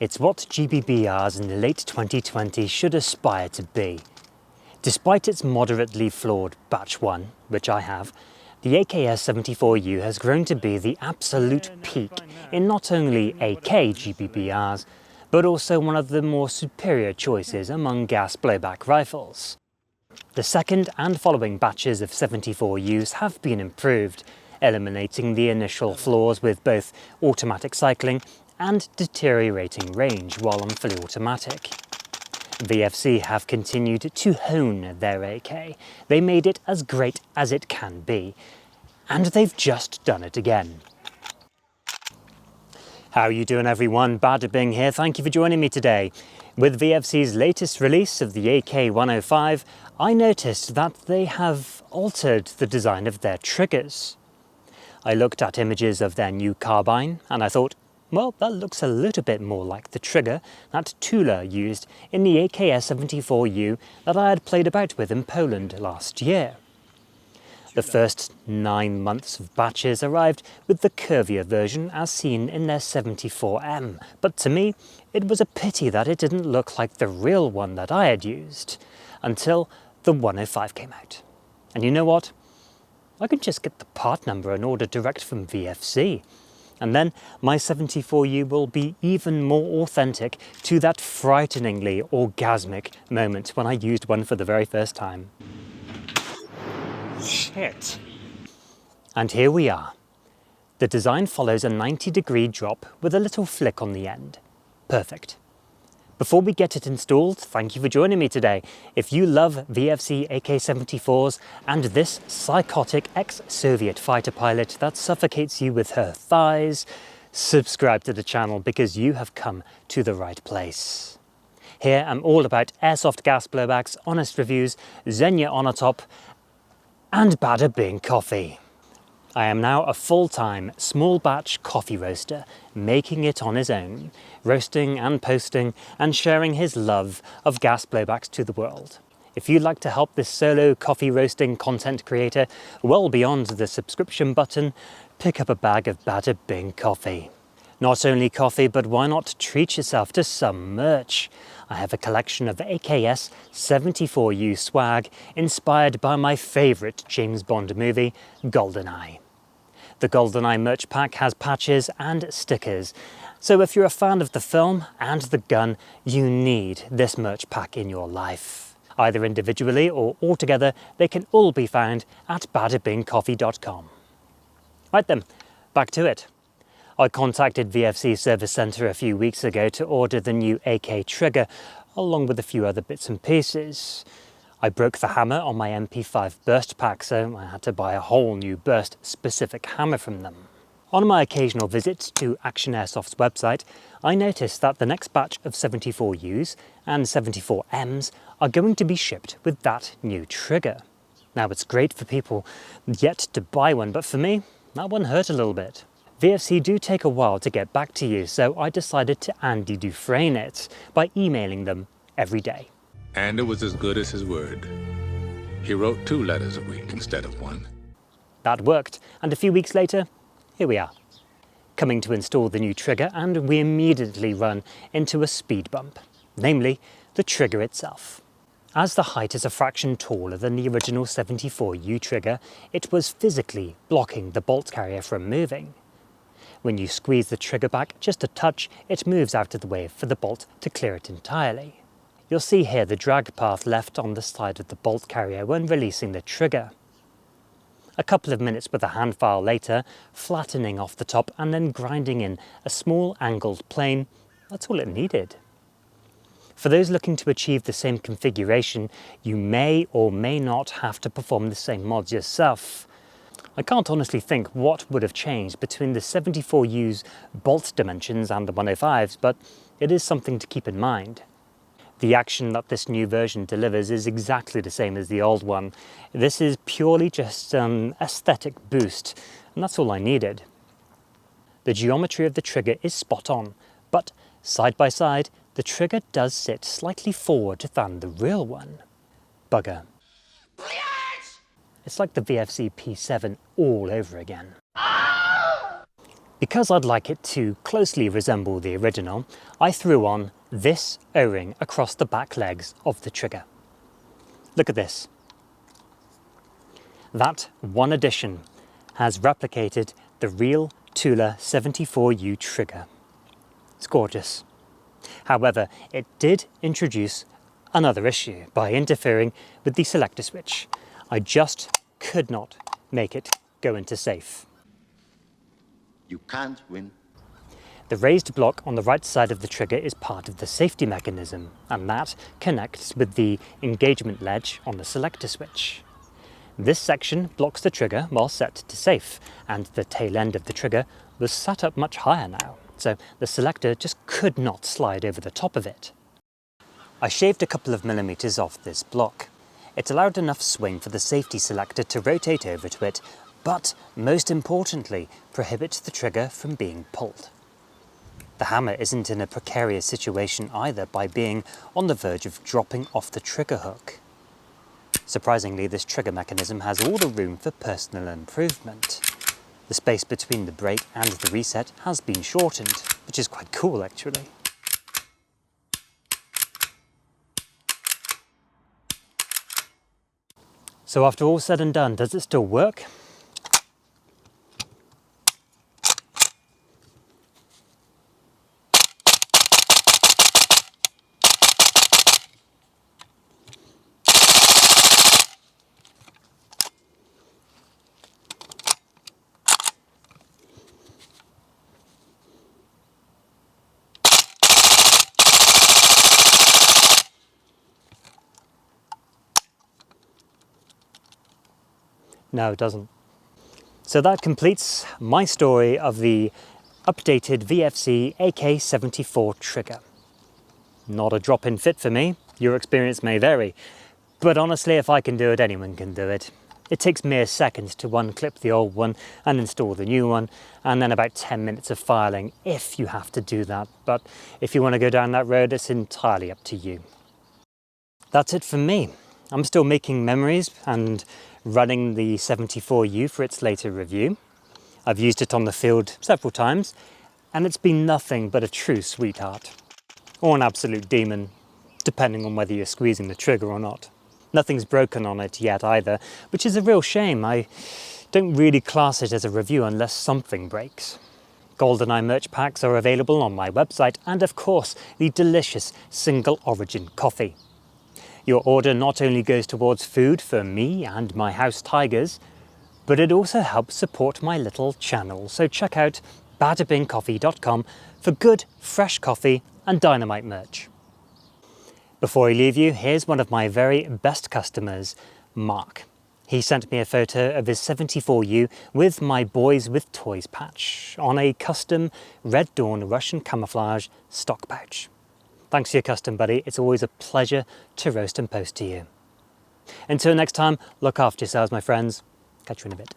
It's what GBBRs in the late 2020 should aspire to be. Despite its moderately flawed Batch 1, which I have, the AKS-74U has grown to be the absolute peak in not only AK GBBRs, but also one of the more superior choices among gas blowback rifles. The second and following batches of 74Us have been improved, eliminating the initial flaws with both automatic cycling and deteriorating range while on fully automatic. VFC have continued to hone their AK. They made it as great as it can be, and they've just done it again. How are you doing, everyone? Bada Bing here. Thank you for joining me today. With VFC's latest release of the AK-105, I noticed that they have altered the design of their triggers. I looked at images of their new carbine and I thought, well, that looks a little bit more like the trigger that Tula used in the AKS-74U that I had played about with in Poland last year. The first 9 months of batches arrived with the curvier version as seen in their 74M, but to me it was a pity that it didn't look like the real one that I had used, until the 105 came out. And you know what? I could just get the part number and order direct from VFC. And then my 74U will be even more authentic to that frighteningly orgasmic moment when I used one for the very first time. Shit. And here we are. The design follows a 90-degree drop with a little flick on the end. Perfect. Before we get it installed, thank you for joining me today. If you love VFC AK-74s and this psychotic ex-Soviet fighter pilot that suffocates you with her thighs, subscribe to the channel because you have come to the right place. Here I'm all about airsoft gas blowbacks, honest reviews, Xenia on a top, and Bada Bing Coffee. I am now a full-time, small-batch coffee roaster, making it on his own, roasting and posting and sharing his love of gas blowbacks to the world. If you'd like to help this solo coffee roasting content creator well beyond the subscription button, pick up a bag of Bada Bing Coffee. Not only coffee, but why not treat yourself to some merch? I have a collection of AKS-74U swag inspired by my favourite James Bond movie, GoldenEye. The GoldenEye merch pack has patches and stickers, so if you're a fan of the film and the gun, you need this merch pack in your life. Either individually or all together, they can all be found at badabingcoffee.com. Right then, back to it. I contacted VFC Service Centre a few weeks ago to order the new AK trigger, along with a few other bits and pieces. I broke the hammer on my MP5 burst pack, so I had to buy a whole new burst-specific hammer from them. On my occasional visits to Action Airsoft's website, I noticed that the next batch of 74Us and 74Ms are going to be shipped with that new trigger. Now, it's great for people yet to buy one, but for me, that one hurt a little bit. VFC do take a while to get back to you, so I decided to Andy Dufresne it by emailing them every day. And it was as good as his word. He wrote 2 letters a week instead of 1. That worked, and a few weeks later, here we are. Coming to install the new trigger, and we immediately run into a speed bump, namely the trigger itself. As the height is a fraction taller than the original 74U trigger, it was physically blocking the bolt carrier from moving. When you squeeze the trigger back just a touch, it moves out of the way for the bolt to clear it entirely. You'll see here the drag path left on the side of the bolt carrier when releasing the trigger. A couple of minutes with a hand file later, flattening off the top and then grinding in a small angled plane, that's all it needed. For those looking to achieve the same configuration, you may or may not have to perform the same mods yourself. I can't honestly think what would have changed between the 74U's bolt dimensions and the 105's, but it is something to keep in mind. The action that this new version delivers is exactly the same as the old one. This is purely just an aesthetic boost, and that's all I needed. The geometry of the trigger is spot on, but side by side, the trigger does sit slightly forward than the real one. Bugger. It's like the VFC P7 all over again. Because I'd like it to closely resemble the original, I threw on this O-ring across the back legs of the trigger. Look at this. That one addition has replicated the real Tula 74U trigger. It's gorgeous. However, it did introduce another issue by interfering with the selector switch. I just could not make it go into safe. You can't win. The raised block on the right side of the trigger is part of the safety mechanism, and that connects with the engagement ledge on the selector switch. This section blocks the trigger while set to safe, and the tail end of the trigger was sat up much higher now, so the selector just could not slide over the top of it. I shaved a couple of millimeters off this block. It allowed enough swing for the safety selector to rotate over to it, but most importantly, prohibits the trigger from being pulled. The hammer isn't in a precarious situation either by being on the verge of dropping off the trigger hook. Surprisingly, this trigger mechanism has all the room for personal improvement. The space between the brake and the reset has been shortened, which is quite cool actually. So after all said and done, does it still work? No, it doesn't. So that completes my story of the updated VFC AKS74 trigger. Not a drop-in fit for me, your experience may vary, but honestly if I can do it, anyone can do it. It takes mere seconds to unclip the old one and install the new one, and then about 10 minutes of filing if you have to do that, but if you want to go down that road, it's entirely up to you. That's it from me. I'm still making memories and running the 74U for its later review. I've used it on the field several times, and it's been nothing but a true sweetheart. Or an absolute demon, depending on whether you're squeezing the trigger or not. Nothing's broken on it yet either, which is a real shame. I don't really class it as a review unless something breaks. GoldenEye merch packs are available on my website, and of course, the delicious single origin coffee. Your order not only goes towards food for me and my house tigers, but it also helps support my little channel. So check out badabingcoffee.com for good, fresh coffee and dynamite merch. Before I leave you, here's one of my very best customers, Mark. He sent me a photo of his 74U with my Boys with Toys patch on a custom Red Dawn Russian camouflage stock pouch. Thanks for your custom, buddy. It's always a pleasure to roast and post to you. Until next time, look after yourselves, my friends. Catch you in a bit.